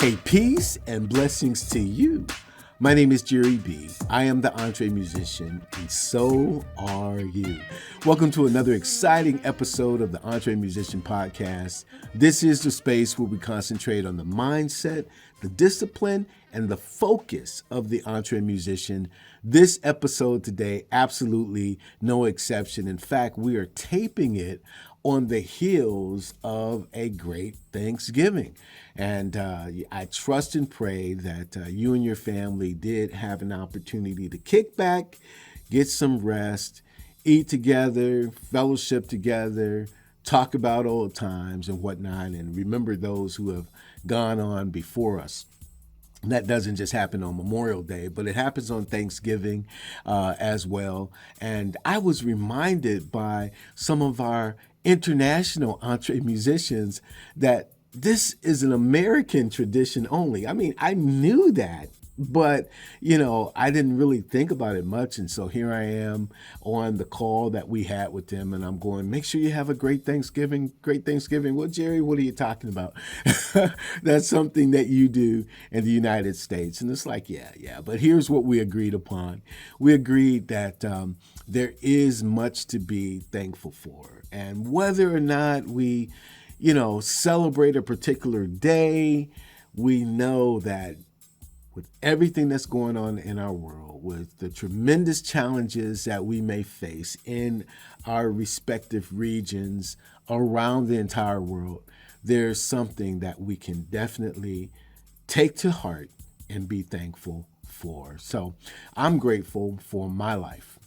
Hey, peace and blessings to you. My name is Jerry B. I am the EntreMusician, and so are you. Welcome to another exciting episode of the EntreMusician podcast. This is the space where we concentrate on the mindset, the discipline, and the focus of the EntreMusician. This episode today, absolutely no exception. In fact, we are taping it on the heels of a great Thanksgiving. And I trust and pray that you and your family did have an opportunity to kick back, get some rest, eat together, fellowship together, talk about old times and whatnot, and remember those who have gone on before us. That doesn't just happen on Memorial Day, but it happens on Thanksgiving as well. And I was reminded by some of our international EntreMusicians that this is an American tradition only. I mean, I knew that, but, I didn't really think about it much. And so here I am on the call that we had with them, and I'm going, make sure you have a great Thanksgiving. Well, Jerry, what are you talking about? That's something that you do in the United States. And it's like, yeah. But here's what we agreed upon. We agreed that there is much to be thankful for. And whether or not we, celebrate a particular day, we know that with everything that's going on in our world, with the tremendous challenges that we may face in our respective regions around the entire world, there's something that we can definitely take to heart and be thankful for. So I'm grateful for my life.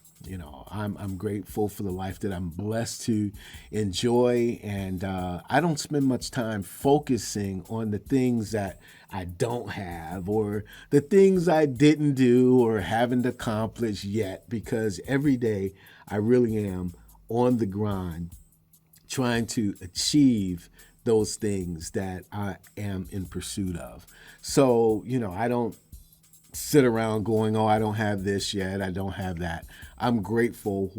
I'm grateful for the life that I'm blessed to enjoy, and I don't spend much time focusing on the things that I don't have or the things I didn't do or haven't accomplished yet, because every day I really am on the grind trying to achieve those things that I am in pursuit of. So, I don't sit around going, oh, I don't have this yet, I don't have that. I'm grateful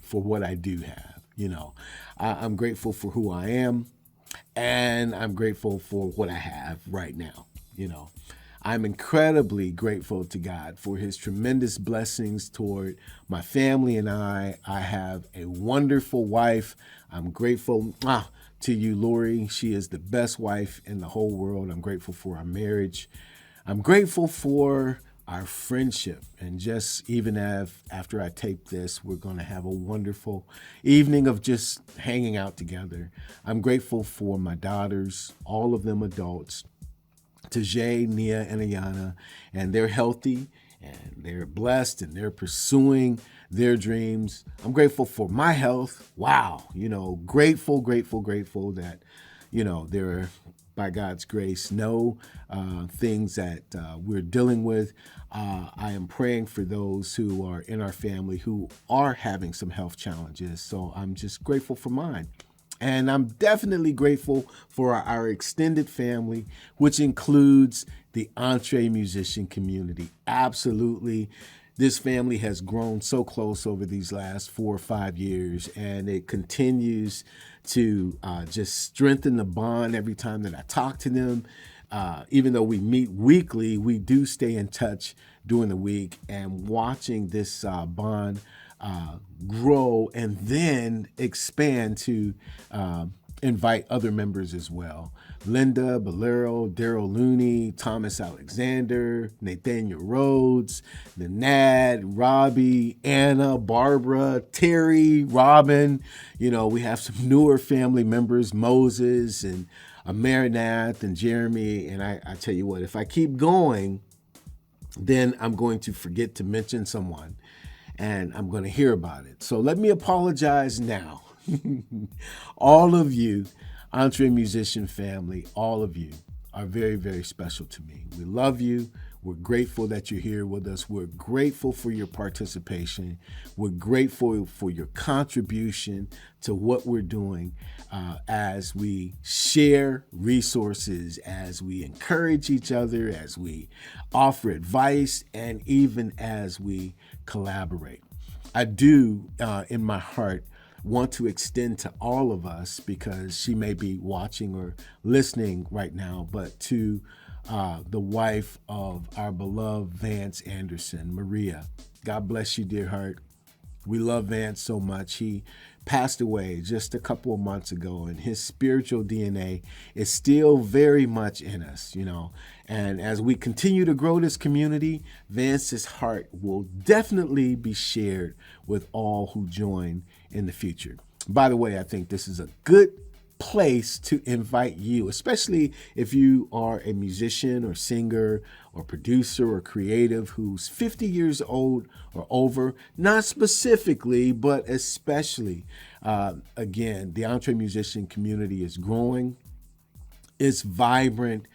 for what I do have. I'm grateful for who I am, and I'm grateful for what I have right now. I'm incredibly grateful to God for his tremendous blessings toward my family and I. I have a wonderful wife. I'm grateful to you, Lori. She is the best wife in the whole world. I'm grateful for our marriage. I'm grateful for our friendship, and just even after I tape this, we're going to have a wonderful evening of just hanging out together. I'm grateful for my daughters, all of them adults, Tajay, Nia, and Ayana, and they're healthy and they're blessed and they're pursuing their dreams. I'm grateful for my health. Wow, grateful that, there are, by God's grace, no things that we're dealing with. I am praying for those who are in our family who are having some health challenges. So I'm just grateful for mine. And I'm definitely grateful for our extended family, which includes the EntreMusician community. Absolutely. This family has grown so close over these last 4 or 5 years, and it continues to just strengthen the bond every time that I talk to them. Even though we meet weekly, we do stay in touch during the week, and watching this bond grow and then expand to invite other members as well. Linda Bolero, Daryl Looney, Thomas Alexander, Nathaniel Rhodes, Nanad, Robbie, Anna, Barbara, Terry, Robin. We have some newer family members, Moses and Amarinath and Jeremy. And I tell you what, if I keep going, then I'm going to forget to mention someone, and I'm going to hear about it. So let me apologize now. All of you, EntreMusician family, all of you are very, very special to me. We love you. We're grateful that you're here with us. We're grateful for your participation. We're grateful for your contribution to what we're doing as we share resources, as we encourage each other, as we offer advice, and even as we collaborate. I do, in my heart, want to extend to all of us, because she may be watching or listening right now, but to the wife of our beloved Vance Anderson, Maria. God bless you, dear heart. We love Vance so much. He passed away just a couple of months ago, and his spiritual DNA is still very much in us, And as we continue to grow this community, Vance's heart will definitely be shared with all who join in the future. By the way, I think this is a good place to invite you, especially if you are a musician or singer or producer or creative who's 50 years old or over, not specifically, but especially. Again, the EntreMusician community is growing. It's vibrant.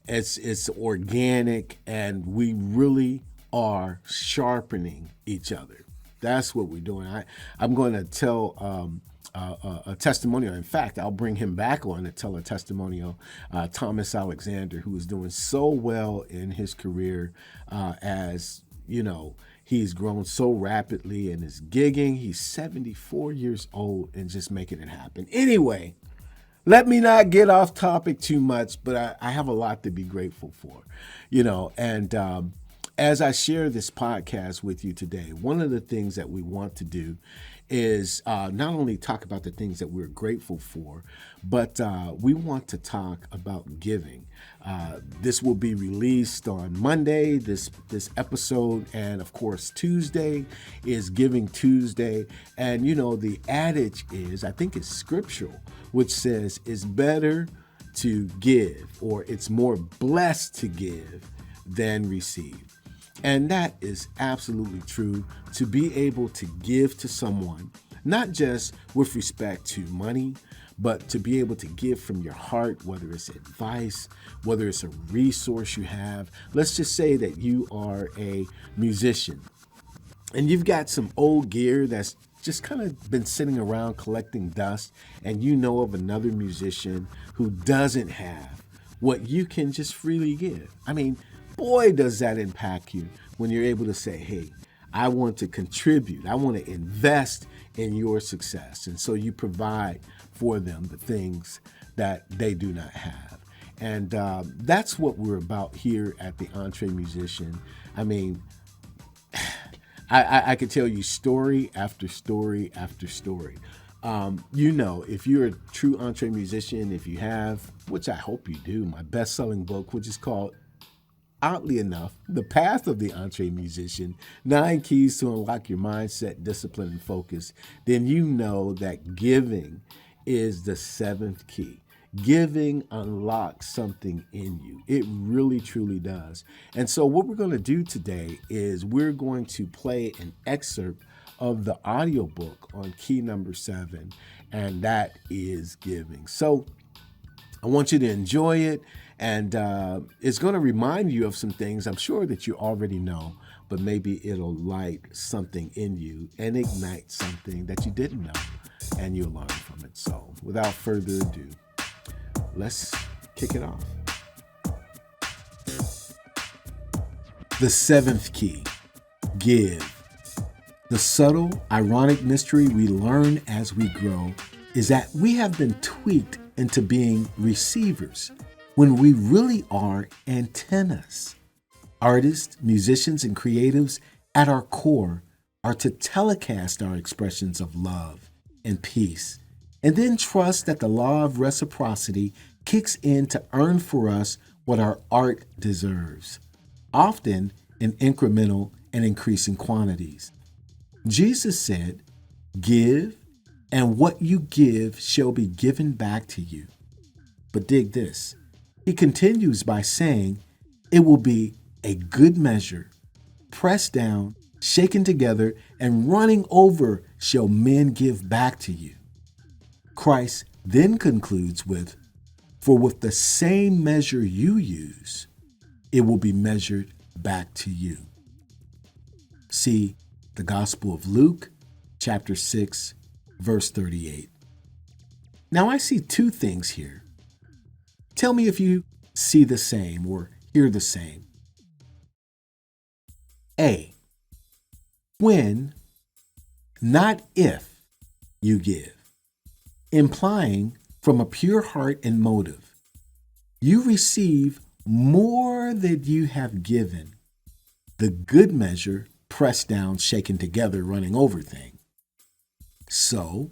It's organic, and we really are sharpening each other. That's what we're doing. I'm going to tell a testimonial. In fact, I'll bring him back on to tell a testimonial. Thomas Alexander, who is doing so well in his career, as he's grown so rapidly and is gigging. He's 74 years old and just making it happen. Anyway, let me not get off topic too much, but I have a lot to be grateful for, and as I share this podcast with you today, one of the things that we want to do is not only talk about the things that we're grateful for, but we want to talk about giving. This will be released on Monday, this episode, and of course Tuesday is Giving Tuesday. And the adage is, I think it's scriptural, which says it's better to give, or it's more blessed to give than receive. And that is absolutely true. To be able to give to someone, not just with respect to money, but to be able to give from your heart, whether it's advice, whether it's a resource you have. Let's just say that you are a musician and you've got some old gear that's just kind of been sitting around collecting dust, and you know of another musician who doesn't have what you can just freely give. I mean, boy, does that impact you when you're able to say, hey, I want to contribute. I want to invest in your success. And so you provide for them the things that they do not have. And that's what we're about here at the EntreMusician. I mean, I could tell you story after story after story. If you're a true EntreMusician, if you have, which I hope you do, my best-selling book, which is called, oddly enough, The Path of The EntreMusician, 9 Keys to Unlock Your Mindset, Discipline, and Focus, then you know that giving is the 7th key. Giving unlocks something in you. It really, truly does. And so what we're going to do today is we're going to play an excerpt of the audiobook on key number 7, and that is giving. So I want you to enjoy it, and it's going to remind you of some things I'm sure that you already know, but maybe it'll light something in you and ignite something that you didn't know, and you'll learn from it. So without further ado, let's kick it off. The 7th key, give. The subtle, ironic mystery we learn as we grow is that we have been tweaked into being receivers when we really are antennas. Artists, musicians, and creatives at our core are to telecast our expressions of love and peace, and then trust that the law of reciprocity kicks in to earn for us what our art deserves, often in incremental and increasing quantities. Jesus said, "Give, and what you give shall be given back to you." But dig this. He continues by saying, "It will be a good measure, pressed down, shaken together, and running over shall men give back to you." Christ then concludes with, "For with the same measure you use, it will be measured back to you." See the Gospel of Luke, chapter 6, verse 38. Now I see 2 things here. Tell me if you see the same or hear the same. A, when, not if, you give, implying from a pure heart and motive. You receive more than you have given, the good measure, pressed down, shaken together, running over thing. So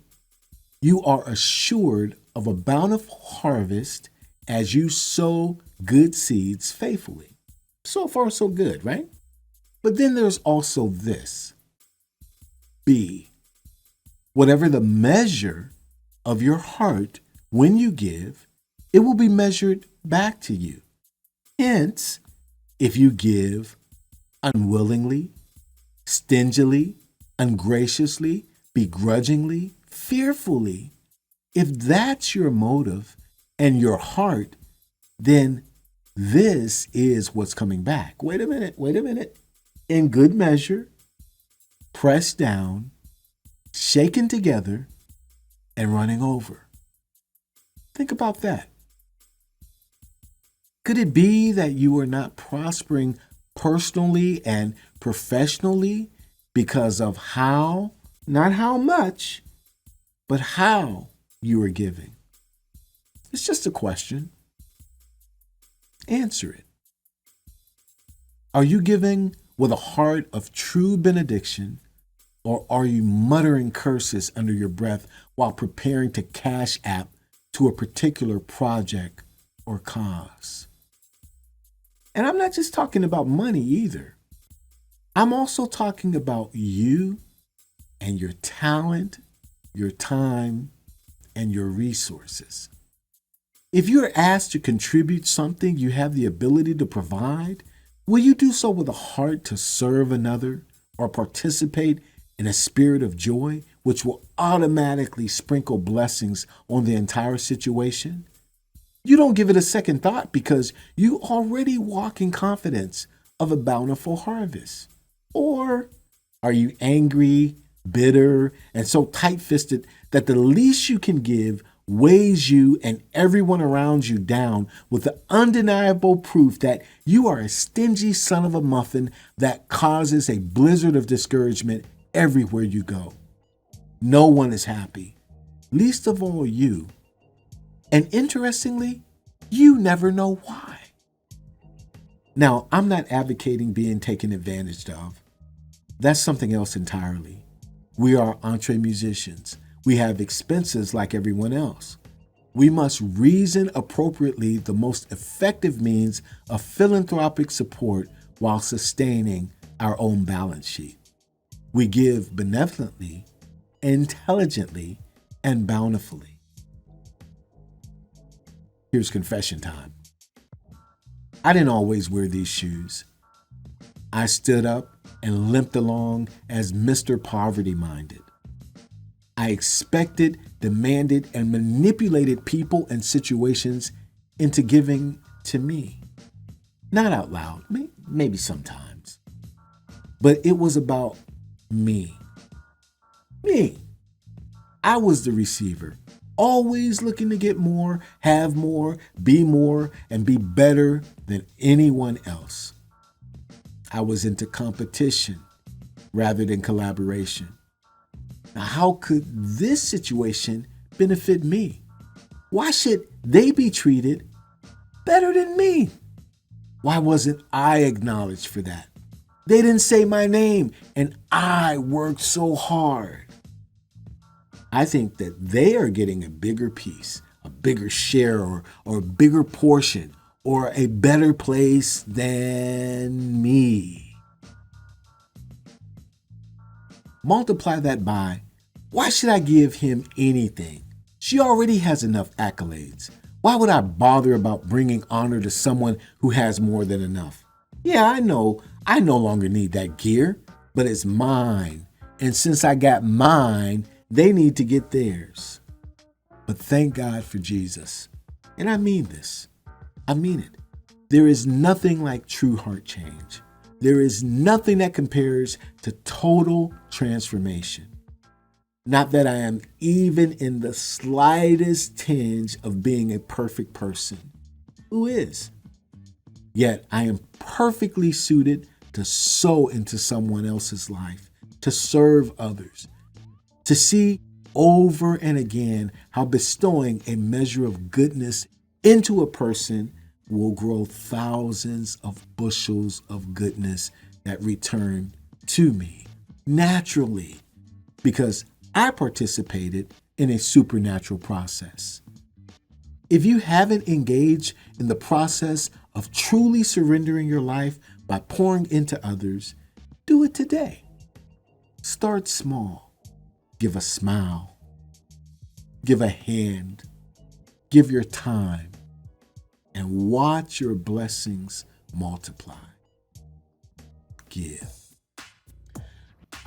you are assured of a bountiful harvest as you sow good seeds faithfully. So far, so good, right? But then there's also this. B, whatever the measure of your heart when you give, it will be measured back to you. Hence, if you give unwillingly, stingily, ungraciously, begrudgingly, fearfully, if that's your motive and your heart, then this is what's coming back. Wait a minute. In good measure, pressed down, shaken together, and running over. Think about that. Could it be that you are not prospering personally and professionally because of how, not how much, but how you are giving? It's just a question. Answer it. Are you giving with a heart of true benediction, or are you muttering curses under your breath while preparing to cash app to a particular project or cause? And I'm not just talking about money either. I'm also talking about you and your talent, your time, and your resources. If you're asked to contribute something you have the ability to provide, will you do so with a heart to serve another or participate in a spirit of joy, which will automatically sprinkle blessings on the entire situation? You don't give it a second thought because you already walk in confidence of a bountiful harvest. Or are you angry, bitter, and so tight-fisted that the least you can give weighs you and everyone around you down with the undeniable proof that you are a stingy son of a muffin that causes a blizzard of discouragement everywhere you go? No one is happy, least of all you. And interestingly, you never know why. Now, I'm not advocating being taken advantage of. That's something else entirely. We are EntreMusicians. We have expenses like everyone else. We must reason appropriately the most effective means of philanthropic support while sustaining our own balance sheet. We give benevolently, intelligently, and bountifully. Here's confession time. I didn't always wear these shoes. I stood up and limped along as Mr. Poverty-minded. I expected, demanded, and manipulated people and situations into giving to me. Not out loud, maybe sometimes. But it was about me. Me. I was the receiver, always looking to get more, have more, and be better than anyone else. I was into competition rather than collaboration. Now, how could this situation benefit me? Why should they be treated better than me? Why wasn't I acknowledged for that? They didn't say my name, and I worked so hard. I think that they are getting a bigger piece, a bigger share, or a bigger portion, or a better place than me. Multiply that by, why should I give him anything? She already has enough accolades. Why would I bother about bringing honor to someone who has more than enough? Yeah, I know I no longer need that gear, but it's mine. And since I got mine, they need to get theirs. But thank God for Jesus. And I mean this. I mean it. There is nothing like true heart change. There is nothing that compares to total transformation. Not that I am even in the slightest tinge of being a perfect person. Who is? Yet I am perfectly suited to sow into someone else's life, to serve others, to see over and again how bestowing a measure of goodness into a person will grow thousands of bushels of goodness that return to me naturally because I participated in a supernatural process. If you haven't engaged in the process of truly surrendering your life by pouring into others, do it today. Start small. Give a smile. Give a hand. Give your time. And watch your blessings multiply. Give.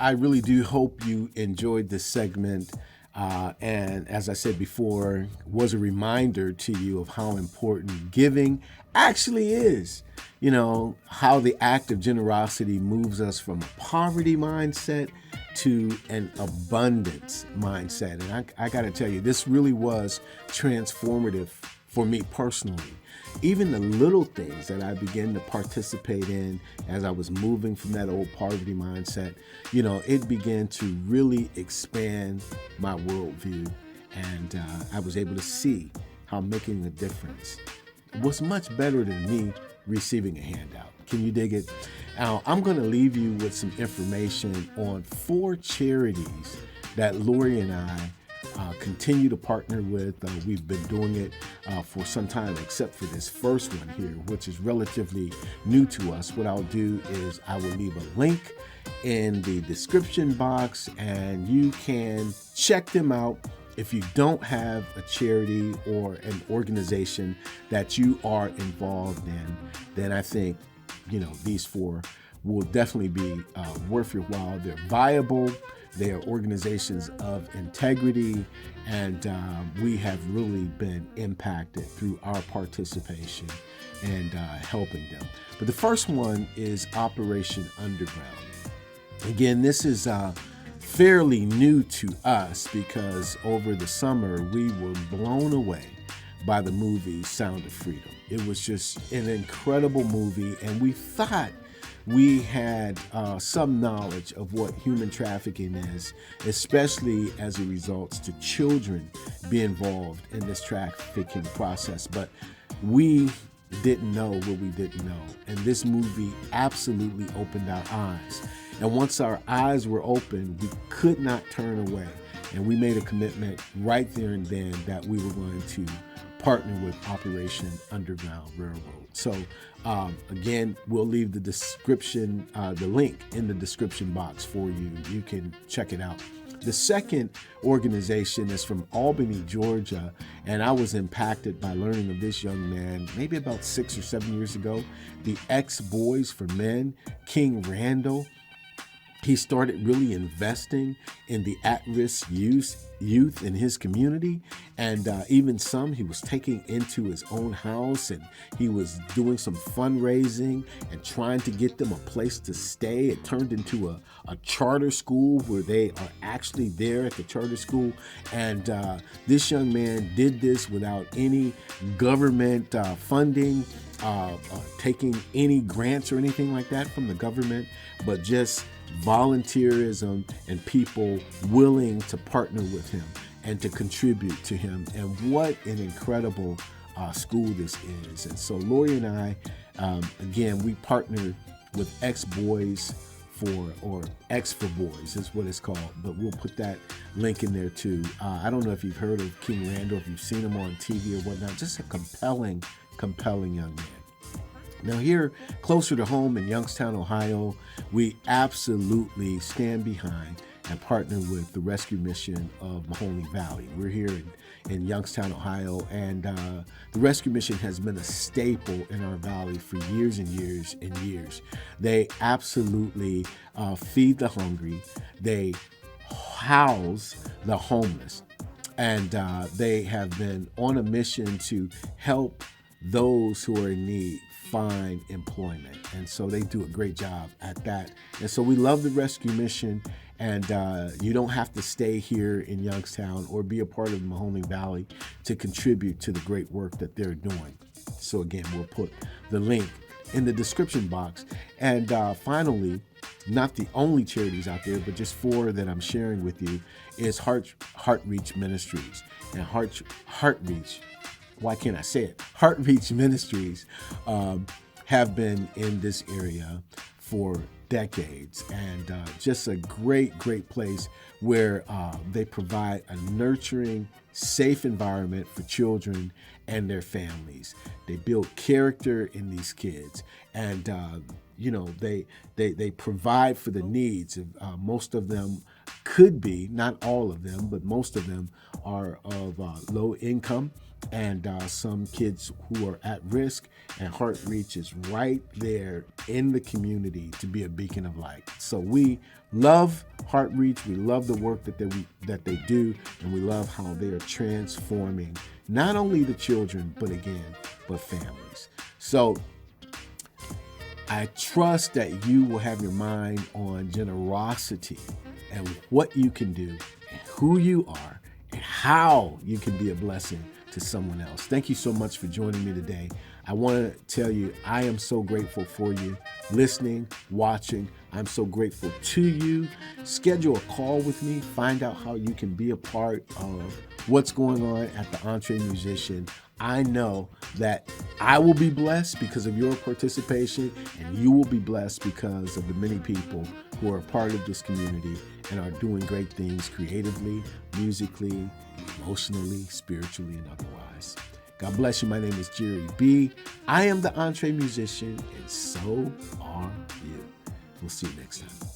I really do hope you enjoyed this segment. And as I said before, was a reminder to you of how important giving actually is. You know, how the act of generosity moves us from a poverty mindset to an abundance mindset. And I got to tell you, this really was transformative for me personally. Even the little things that I began to participate in as I was moving from that old poverty mindset, you know, it began to really expand my worldview. And I was able to see how making a difference was much better than me receiving a handout. Can you dig it? Now, I'm going to leave you with some information on 4 charities that Lori and I continue to partner with. We've been doing it for some time, except for this first one here, which is relatively new to us. What I'll do is I will leave a link in the description box, and you can check them out. If you don't have a charity or an organization that you are involved in, then I think, you know, these 4 will definitely be worth your while. They're viable. They are organizations of integrity, and we have really been impacted through our participation and helping them. But the first one is Operation Underground. Again, this is fairly new to us because over the summer we were blown away by the movie Sound of Freedom. It was just an incredible movie, and we thought we had some knowledge of what human trafficking is, especially as it results to children being involved in this trafficking process. But we didn't know what we didn't know. And this movie absolutely opened our eyes. And once our eyes were open, we could not turn away. And we made a commitment right there and then that we were going to partner with Operation Underground Railroad. So again, we'll leave the description, the link in the description box for you. You can check it out. The second organization is from Albany, Georgia, and I was impacted by learning of this young man maybe about 6 or 7 years ago, the Ex-Boys for Men, King Randall. He started really investing in the at-risk youth in his community, and even some he was taking into his own house, and he was doing some fundraising and trying to get them a place to stay. It turned into a charter school where they are actually there at the charter school, and this young man did this without any government funding, taking any grants or anything like that from the government, but just volunteerism and people willing to partner with him and to contribute to him. And what an incredible school this is. And so Lori and I, again, we partnered with Ex-Boys or X for Boys is what it's called, but we'll put that link in there too. I don't know if you've heard of King Randall, if you've seen him on TV or whatnot, just a compelling young man. Now here, closer to home in Youngstown, Ohio, we absolutely stand behind and partner with the rescue mission of Mahoning Valley. We're here in Youngstown, Ohio, and the rescue mission has been a staple in our valley for years and years and years. They absolutely feed the hungry. They house the homeless, and they have been on a mission to help those who are in need find employment. And so they do a great job at that. And so we love the rescue mission, and you don't have to stay here in Youngstown or be a part of the Mahoning Valley to contribute to the great work that they're doing. So again, we'll put the link in the description box. And finally, not the only charities out there, but just 4 that I'm sharing with you, is Heartreach Ministries. And Heartreach why can't I say it? Heartreach Ministries have been in this area for decades, and just a great place where they provide a nurturing, safe environment for children and their families. They build character in these kids, and they provide for the needs of most of them. Could be, not all of them, but most of them are of low income, and some kids who are at risk, and Heartreach is right there in the community to be a beacon of light. So we love Heartreach, we love the work that they do, and we love how they are transforming not only the children, but families. So I trust that you will have your mind on generosity and what you can do and who you are and how you can be a blessing to someone else. Thank you so much for joining me today. I want to tell you, I am so grateful for you listening, watching. I'm so grateful to you. Schedule a call with me. Find out how you can be a part of what's going on at the EntreMusician. I know that I will be blessed because of your participation, and you will be blessed because of the many people who are a part of this community and are doing great things creatively, musically, emotionally, spiritually, and otherwise. God bless you. My name is Jerry B. I am the EntreMusician, and so are you. We'll see you next time.